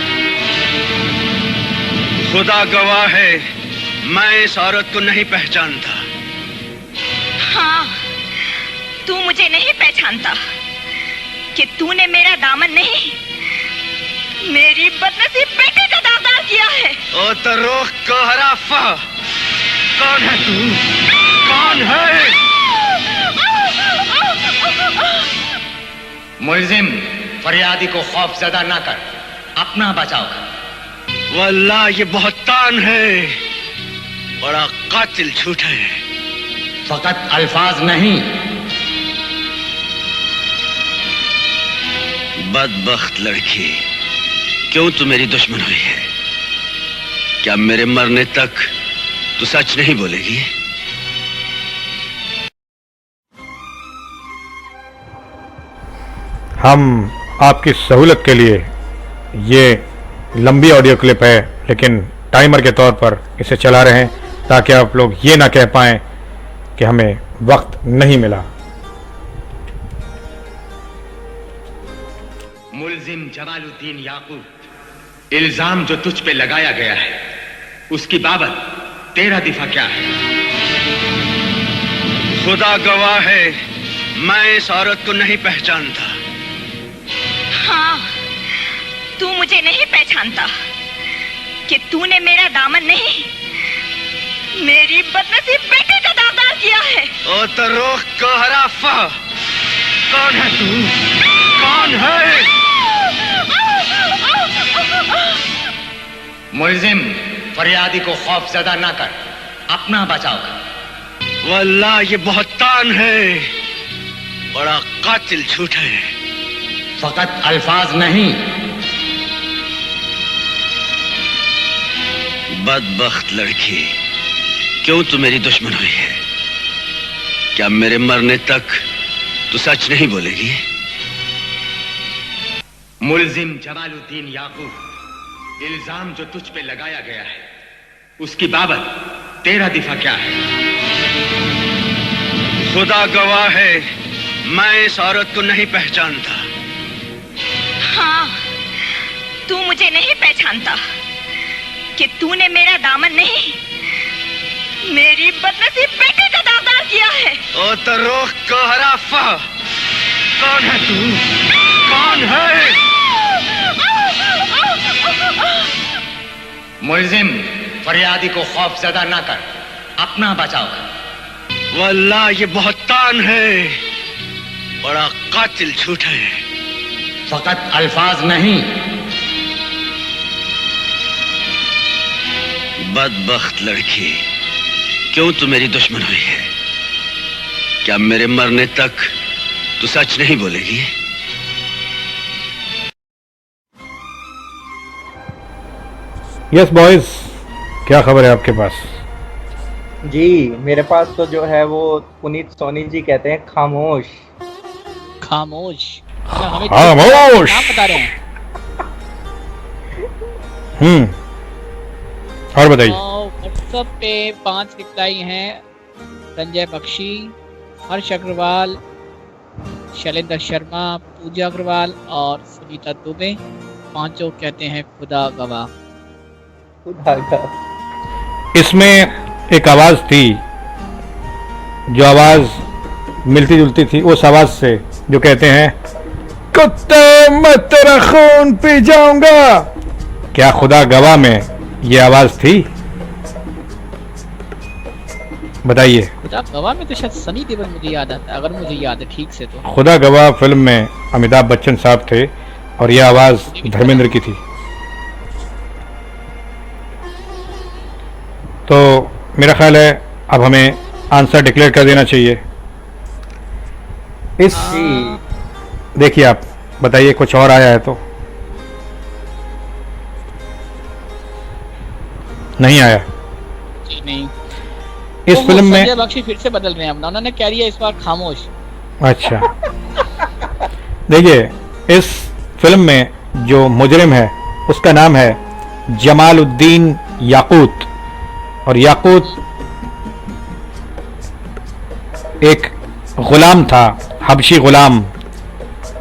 खुदा गवाह है, मैं इस औरत को नहीं पहचानता। हाँ, तू मुझे नहीं पहचानता कि तूने मेरा दामन नहीं, मेरी बदनसीब बेटे का दागदार किया है। ओ तो रोक को हराफा, कौन है तू? कौन है? मुल्जिम, फरियादी को खौफजदा ना कर, अपना बचाव कर। वल्लाह ये बहुतान है, बड़ा कातिल झूठ है। फकत अल्फाज नहीं। बदबख्त लड़की, क्यों तू मेरी दुश्मन हुई है? क्या मेरे मरने तक तू सच नहीं बोलेगी? हम आपकी सहूलत के लिए ये लंबी ऑडियो क्लिप है, लेकिन टाइमर के तौर पर इसे चला रहे हैं ताकि आप लोग ये ना कह पाएं कि हमें वक्त नहीं मिला। मुल्जिम जमालुद्दीन याकूब, इल्जाम जो तुझ पे लगाया गया है उसकी बाबत तेरा दिफा क्या है? खुदा गवाह है, मैं इस औरत को नहीं पहचानता। हाँ, तू मुझे नहीं पहचानता कि तूने मेरा दामन नहीं, मेरी बदनसीब बेटे का दागदार किया है। ओ तो रोक को हराफा, कौन है तू? कौन है? मुल्जिम, फरियादी को खौफजदा ना कर, अपना बचाव कर। वल्लाह ये बहुतान है, बड़ा कातिल झूठ है। फकत अल्फाज नहीं। बदबख्त लड़की, क्यों तू मेरी दुश्मन हुई है? क्या मेरे मरने तक तू सच नहीं बोलेगी? मुल्जिम जमालुद्दीन याकूब, इल्जाम जो तुझ पे लगाया गया है उसकी बाबत तेरा दिफा क्या है? खुदा गवाह है, मैं इस औरत को नहीं पहचानता। हाँ, तू मुझे नहीं पहचानता कि तूने मेरा दामन नहीं, मेरी बदनसीब बेटे का दागदार किया है। ओ तो रोक को हराफा, कौन है तू? कौन है? मुलजिम, फरियादी को खौफजदा ना कर, अपना बचाव कर। वल्लाह ये बहुत तान है, बड़ा कातिल झूठा है। फकत अल्फाज नहीं। बदबख्त लड़की, क्यों तू मेरी दुश्मन हुई है? क्या मेरे मरने तक तू सच नहीं बोलेगी? यस बॉयज, क्या खबर है आपके पास? जी मेरे पास तो जो है वो पुनीत सोनी जी कहते हैं खामोश। खामोश? क्या हमें खामोश नाम बता रहे हैं? और बताइए। व्हाट्सएप पे 5 रिप्लाई हैं। संजय बख्शी, हर्ष अग्रवाल, शैलेंद्र शर्मा, पूजा अग्रवाल और सुनीता दुबे। पांचों कहते हैं खुदा गवाह। खुदा गवाह। इसमें एक आवाज थी, जो आवाज मिलती जुलती थी उस आवाज से जो कहते हैं कुत्ते मैं तेरा खून पी जाऊंगा। क्या खुदा गवाह में ये आवाज थी? बताइए। खुदा गवाह में तो शायद सनी देओल मुझे याद आता है, अगर मुझे याद है ठीक से तो। खुदा गवाह फिल्म में अमिताभ बच्चन साहब थे और यह आवाज धर्मेंद्र की थी। तो मेरा ख्याल है अब हमें आंसर डिक्लेयर कर देना चाहिए। इस देखिए, आप बताइए कुछ और आया है तो? नहीं आया? जी नहीं। इस फिल्म में संजय बख्शी फिर से बदल रहे हैं अपना, उन्होंने क्या दिया इस बार खामोश। अच्छा देखिए, इस फिल्म में जो मुजरिम है उसका नाम है जमालुद्दीन याकूत, और याकूत एक गुलाम था, हबशी गुलाम,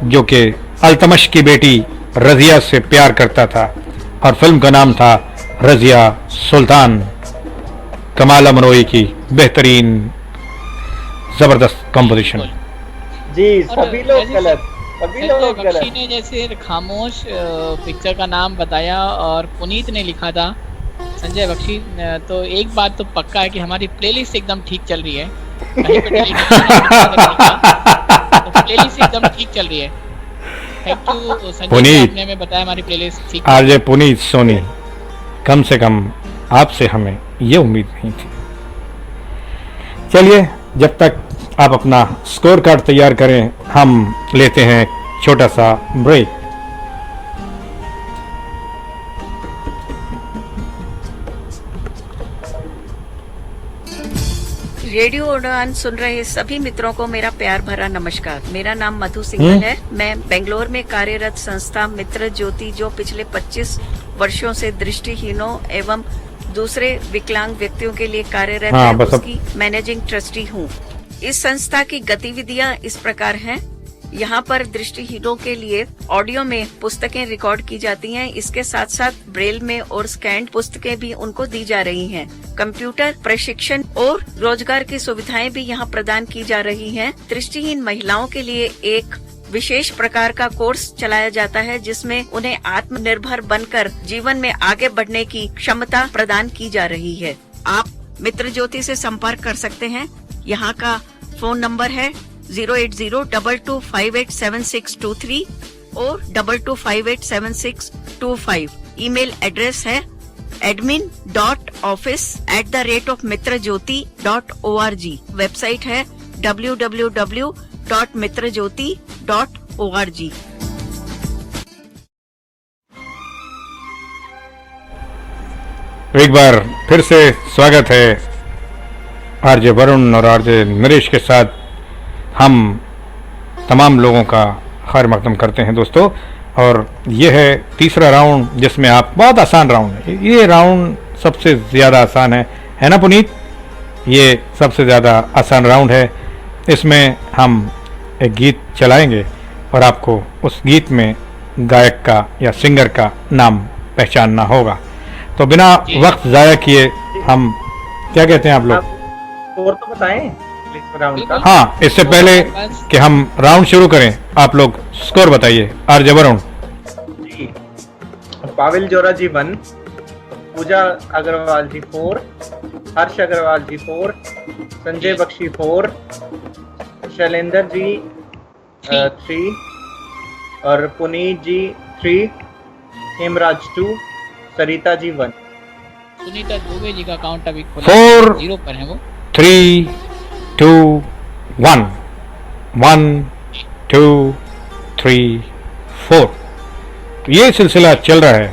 जो कि अल्तमश की बेटी रजिया से प्यार करता था, और फिल्म का नाम था रजिया सुल्तान। कमाल अमरोई की बेहतरीन जबरदस्त कंपोजिशन। जी सभी लोग गलत, सभी लोग गलत। बख्शी ने जैसे खामोश पिक्चर का नाम बताया और पुनीत ने लिखा था संजय बख्शी, तो एक बात तो पक्का है कि हमारी प्लेलिस्ट एकदम ठीक चल रही है। कहीं पे तो प्लेलिस्ट एकदम ठीक चल रही है। थैंक यू संजय, आपने हमें बताया हमारी प्लेलिस्ट ठीक। आरजे पुनीत सोनी, कम से कम आपसे हमें ये उम्मीद नहीं थी। चलिए, जब तक आप अपना स्कोर कार्ड तैयार करें, हम लेते हैं छोटा सा ब्रेक। रेडियो उड़ान सुन रहे सभी मित्रों को मेरा प्यार भरा नमस्कार। मेरा नाम मधु सिंघल है। मैं बेंगलोर में कार्यरत संस्था मित्र ज्योति, जो पिछले 25 वर्षों से दृष्टिहीनों एवं दूसरे विकलांग व्यक्तियों के लिए कार्यरत है, उसकी मैनेजिंग ट्रस्टी हूँ। इस संस्था की गतिविधियाँ इस प्रकार हैं। यहाँ पर दृष्टिहीनों के लिए ऑडियो में पुस्तकें रिकॉर्ड की जाती हैं। इसके साथ साथ ब्रेल में और स्कैन्ड पुस्तकें भी उनको दी जा रही हैं। कंप्यूटर प्रशिक्षण और रोजगार की सुविधाएं भी यहाँ प्रदान की जा रही हैं। दृष्टिहीन महिलाओं के लिए एक विशेष प्रकार का कोर्स चलाया जाता है, जिसमें उन्हें आत्मनिर्भर बनकर जीवन में आगे बढ़ने की क्षमता प्रदान की जा रही है। आप मित्र ज्योति से संपर्क कर सकते हैं। यहाँ का फोन नंबर है 08022587623 और 22587625। ईमेल एड्रेस है admin.office@mitrajyoti.org। वेबसाइट है www.mitrajyoti.org। एक बार फिर से स्वागत है आरजे वरुण और आरजे नरेश के साथ। हम तमाम लोगों का खैर मकदम करते हैं दोस्तों, और ये है तीसरा राउंड, जिसमें आप बहुत आसान राउंड है। ये राउंड सबसे ज़्यादा आसान है ना पुनीत? ये सबसे ज़्यादा आसान राउंड है। इसमें हम एक गीत चलाएंगे और आपको उस गीत में गायक का या सिंगर का नाम पहचानना होगा। तो बिना वक्त ज़ाया किए हम क्या कहते हैं आप लोग? स्कोर तो बताएं राउंड का। हाँ, इससे पहले कि हम राउंड शुरू करें आप लोग स्कोर बताइए। आरजे वरुण। जी, पाविल जोरा जी 1, पूजा अग्रवाल जी 4, हर्ष अग्रवाल जी 4, संजय बख्शी 4, शैलेंद्र जी 3 और पुनीत जी 3, हेमराज 2, सरिता जी 1। सुनीता दुबे जी का काउंट अभी खुला 4 0 पर है वो। 3 2 1 1 2 3 4। तो ये सिलसिला चल रहा है।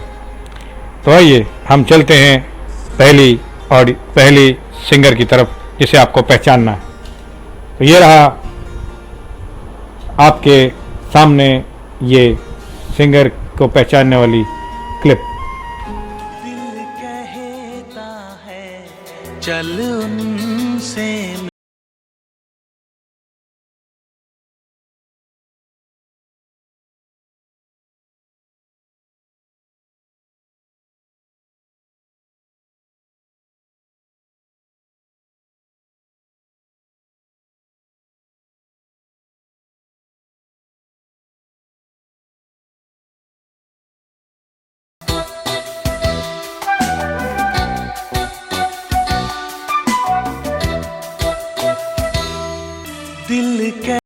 तो आइए हम चलते हैं पहली सिंगर की तरफ जिसे आपको पहचानना है। तो ये रहा आपके सामने ये सिंगर को पहचानने वाली क्लिप। दिल कहता है चल उनसे दिल के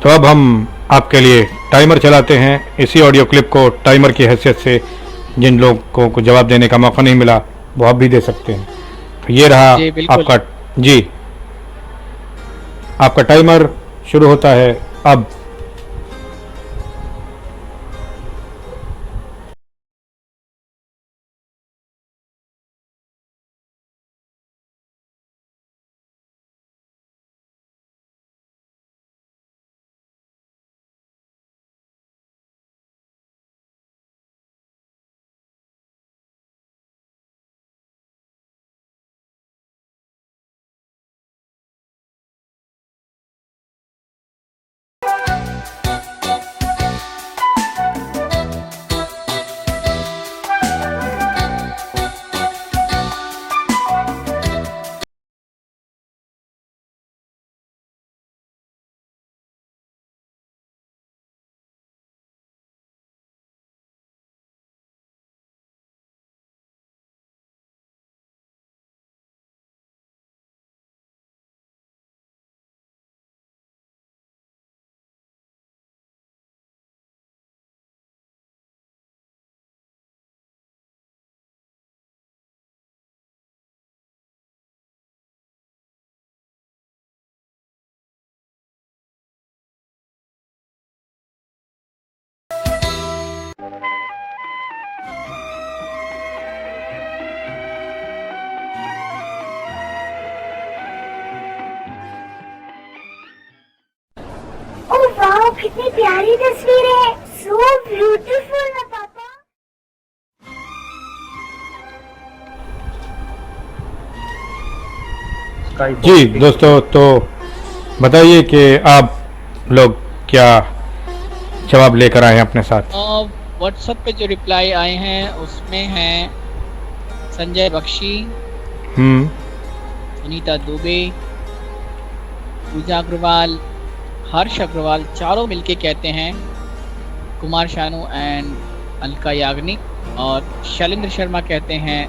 तो अब हम आपके लिए टाइमर चलाते हैं। इसी ऑडियो क्लिप को टाइमर की हैसियत से जिन लोगों को जवाब देने का मौका नहीं मिला वो आप भी दे सकते हैं। तो ये रहा आपका आपका टाइमर शुरू होता है अब। वाह कितनी प्यारी तस्वीर है, सो ब्यूटीफुल ना पापा। जी दोस्तों, तो बताइए कि आप लोग क्या जवाब लेकर आए हैं अपने साथ। व्हाट्सएप पे जो रिप्लाई आए हैं उसमें हैं संजय बख्शी, सुनीता दुबे, पूजा अग्रवाल, हर्ष अग्रवाल, चारों मिलके कहते हैं कुमार शानू एंड अलका याग्निक, और शैलेंद्र शर्मा कहते हैं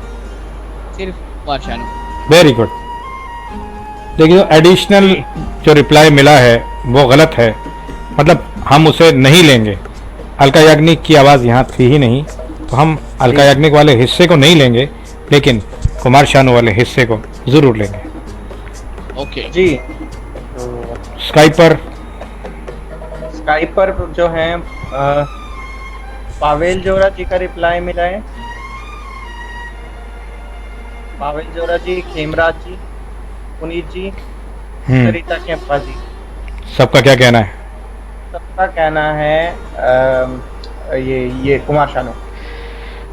सिर्फ कुमार शानू। Very good. देखिए एडिशनल जो रिप्लाई मिला है वो गलत है, मतलब हम उसे नहीं लेंगे। अलका याग्निक की आवाज़ यहाँ थी ही नहीं, तो तो हम अलका याग्निक वाले हिस्से को नहीं लेंगे, लेकिन कुमार शानू वाले हिस्से को जरूर लेंगे। ओके जी। स्काइप पर जो है पावेल जोरा जी का रिप्लाई मिला है। पावेल जोरा जी, खेमराज जी, पुनीत जी, सरिता के अप्पा जी, सबका क्या कहना है? सबका कहना है ये कुमार शानू।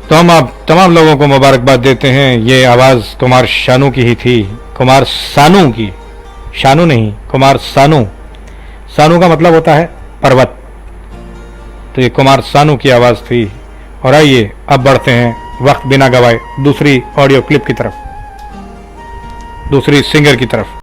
तो हम आप तमाम लोगों को मुबारकबाद देते हैं। ये आवाज़ कुमार शानू की ही थी, कुमार सानू की, शानू नहीं, कुमार सानू। सानू का मतलब होता है पर्वत, तो ये कुमार सानू की आवाज़ थी। और आइए अब बढ़ते हैं वक्त बिना गवाए दूसरी ऑडियो क्लिप की तरफ, दूसरी सिंगर की तरफ।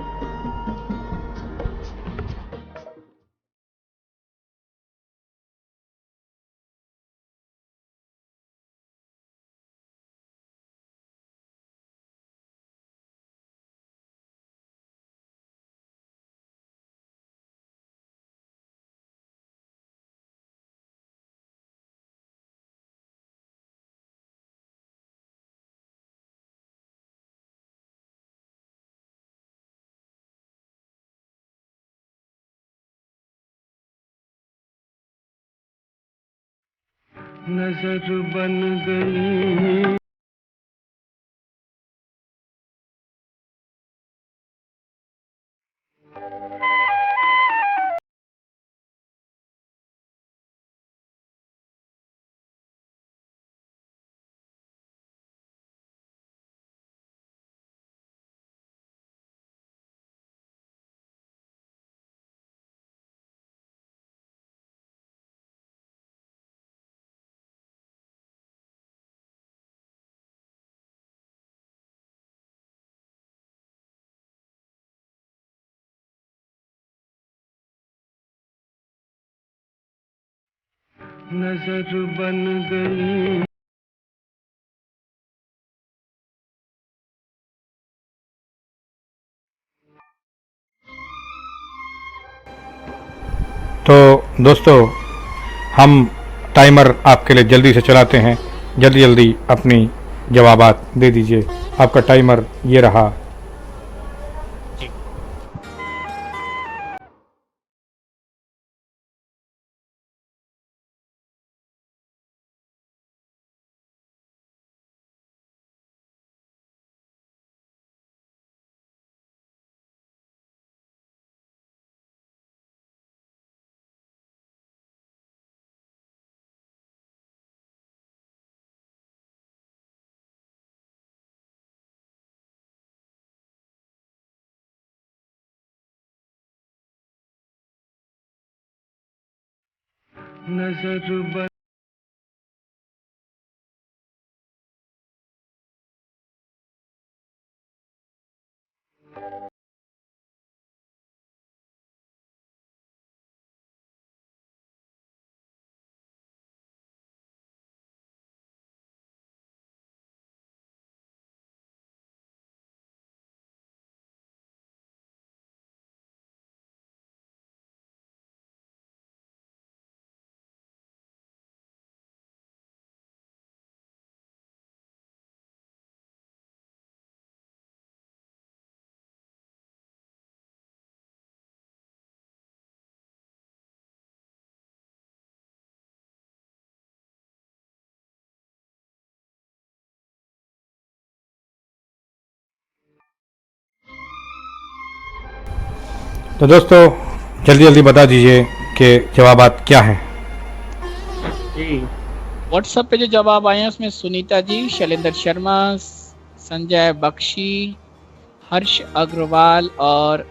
नजर बन गई। नजर बन गई। तो दोस्तों, हम टाइमर आपके लिए जल्दी से चलाते हैं। जल्दी जल्दी अपनी जवाबात दे दीजिए। आपका टाइमर ये रहा। नजर बन तो दोस्तों, जल्दी जल्दी बता दीजिए कि जवाबात क्या हैं। जी, व्हाट्सएप पे जो जवाब आए हैं उसमें सुनीता जी, शैलेंद्र शर्मा, संजय बख्शी, हर्ष अग्रवाल और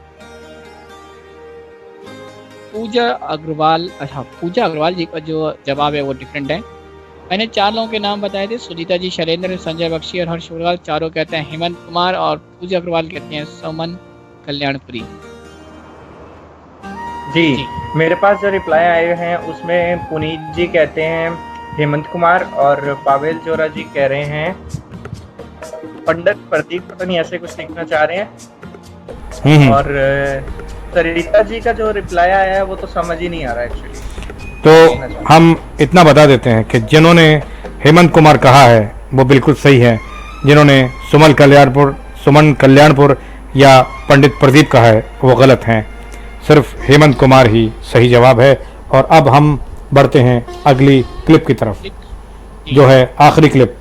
पूजा अग्रवाल। अच्छा, पूजा अग्रवाल जी का जो जवाब है वो डिफरेंट है। मैंने 4 लोगों के नाम बताए थे, सुनीता जी, शैलेंद्र, संजय बख्शी और हर्ष अग्रवाल। चारों कहते हैं हेमंत कुमार और पूजा अग्रवाल कहते हैं सुमन कल्याणपुरी। जी, मेरे पास जो रिप्लाई आए हैं उसमें पुनीत जी कहते हैं हेमंत कुमार और पावेल जोरा जी कह रहे हैं पंडित प्रदीप, पता नहीं ऐसे कुछ लिखना चाह रहे हैं। और सरिता जी का जो रिप्लाई आया है वो तो समझ ही नहीं आ रहा एक्चुअली। तो हम इतना बता देते हैं कि जिन्होंने हेमंत कुमार कहा है वो बिल्कुल सही है। जिन्होंने सुमन कल्याणपुर या पंडित प्रदीप कहा है वो गलत हैं। सिर्फ हेमंत कुमार ही सही जवाब है। और अब हम बढ़ते हैं अगली क्लिप की तरफ, जो है आखिरी क्लिप।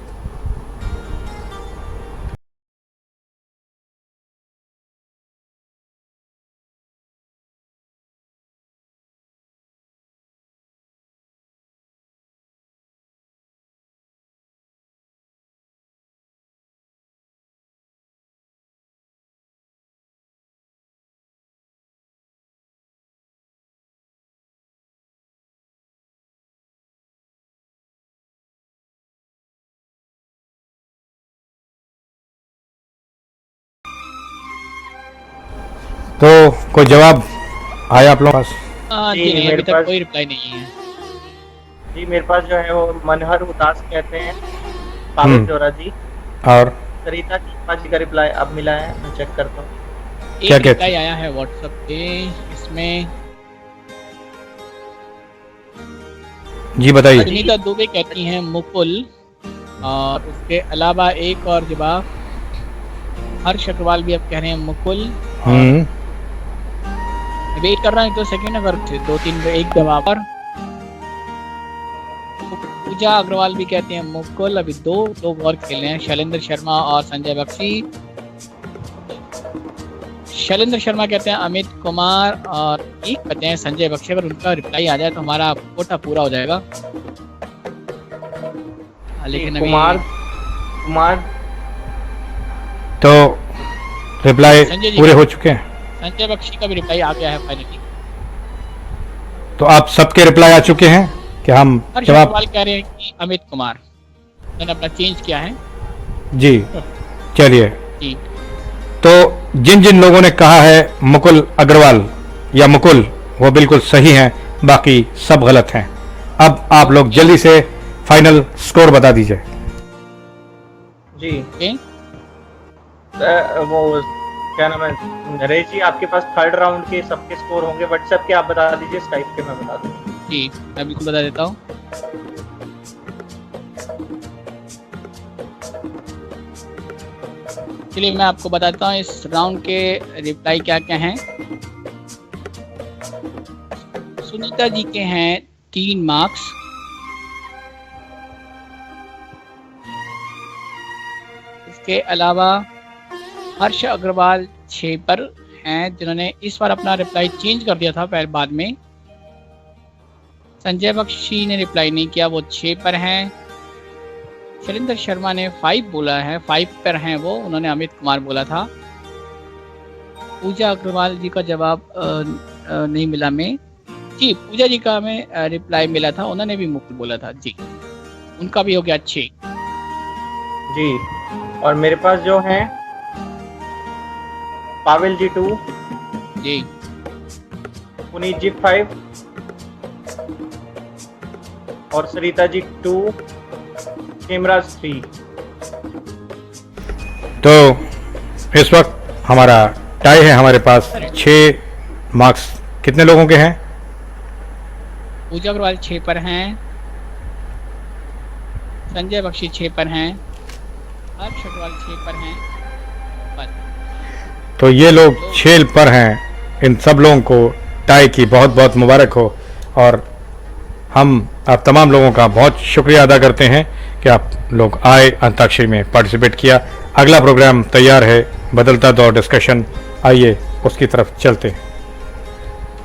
तो कोई जवाब आया आप लोगों के पास? जी नहीं, अभी तक कोई रिप्लाई नहीं है। जी मेरे पास जो है वो मनहर उदास कहते हैं, पावन जोरा जी। और सरिता जी का रिप्लाई अब मिला है, मैं चेक करता हूँ। एक रिप्लाई आया है व्हाट्सएप पे, इसमें जी बताइए। सुनीता दुबे कहती हैं मुकुल, और उसके अलावा एक और जवाब हर्ष अग्रवाल भी अब कह रहे हैं मुकुल। वेट कर रहा हूँ 2 सेकंड, अगर 2-3 एक जवाब और। पूजा अग्रवाल भी कहते हैं मुकुल। अभी दो और खेल रहे हैं, शैलेंद्र शर्मा और संजय बख्शी। शैलेंद्र शर्मा कहते हैं अमित कुमार, और एक कहते हैं संजय बख्शी। अगर उनका रिप्लाई आ जाए तो हमारा कोटा पूरा हो जाएगा। लेकिन कुमार तो रिप्लाई पूरे हो चुके हैं। संजय बख्शी का भी रिप्लाई आ गया है फाइनली। तो आप सबके रिप्लाई आ चुके हैं कि हम जवाब कह रहे हैं कि अमित कुमार, मैंने अपना चेंज किया है। जी चलिए। जी तो जिन जिन लोगों ने कहा है मुकुल अग्रवाल या मुकुल, वो बिल्कुल सही हैं, बाकी सब गलत हैं। अब आप लोग जल्दी से फाइनल स्कोर बता दीजिए। जी वो क्या नाम है नरेश जी, आपके पास थर्ड राउंड के सबके स्कोर होंगे, व्हाट्सएप के आप बता दीजिए, स्काइप के मैं बता दूंगा। जी मैं बिल्कुल बता देता हूँ। चलिए मैं आपको बता देता हूँ इस राउंड के रिप्लाई क्या क्या हैं। सुनीता जी के हैं 3 मार्क्स, इसके अलावा हर्ष अग्रवाल 6 पर हैं, जिन्होंने इस बार अपना रिप्लाई चेंज कर दिया था पहले बाद में। संजय बख्शी ने रिप्लाई नहीं किया, वो 6 पर हैं। शैलेंद्र शर्मा ने 5 बोला है, 5 पर हैं वो, उन्होंने अमित कुमार बोला था। पूजा अग्रवाल जी का जवाब नहीं मिला में। जी पूजा जी का हमें रिप्लाई मिला था, उन्होंने भी मुकुल बोला था। जी उनका भी हो गया 6। जी और मेरे पास जो है पावेल जी 2, जी पुनीत जी 5 और सरिता जी 2, हेमराज 3। तो इस वक्त हमारा टाई है, हमारे पास 6 मार्क्स कितने लोगों के हैं? पूजा अग्रवाल 6 पर हैं, संजय बख्शी 6 पर हैं, हर्ष अग्रवाल 6 पर हैं। बस तो ये लोग 6 पर हैं। इन सब लोगों को टाई की बहुत बहुत मुबारक हो, और हम आप तमाम लोगों का बहुत शुक्रिया अदा करते हैं कि आप लोग आए, अंताक्षरी में पार्टिसिपेट किया। अगला प्रोग्राम तैयार है, बदलता दौर डिस्कशन, आइए उसकी तरफ चलते हैं।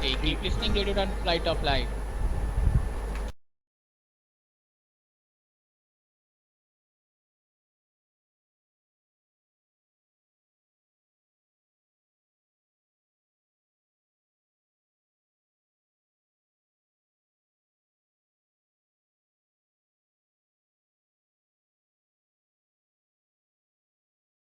Keep listening to Flight of Life.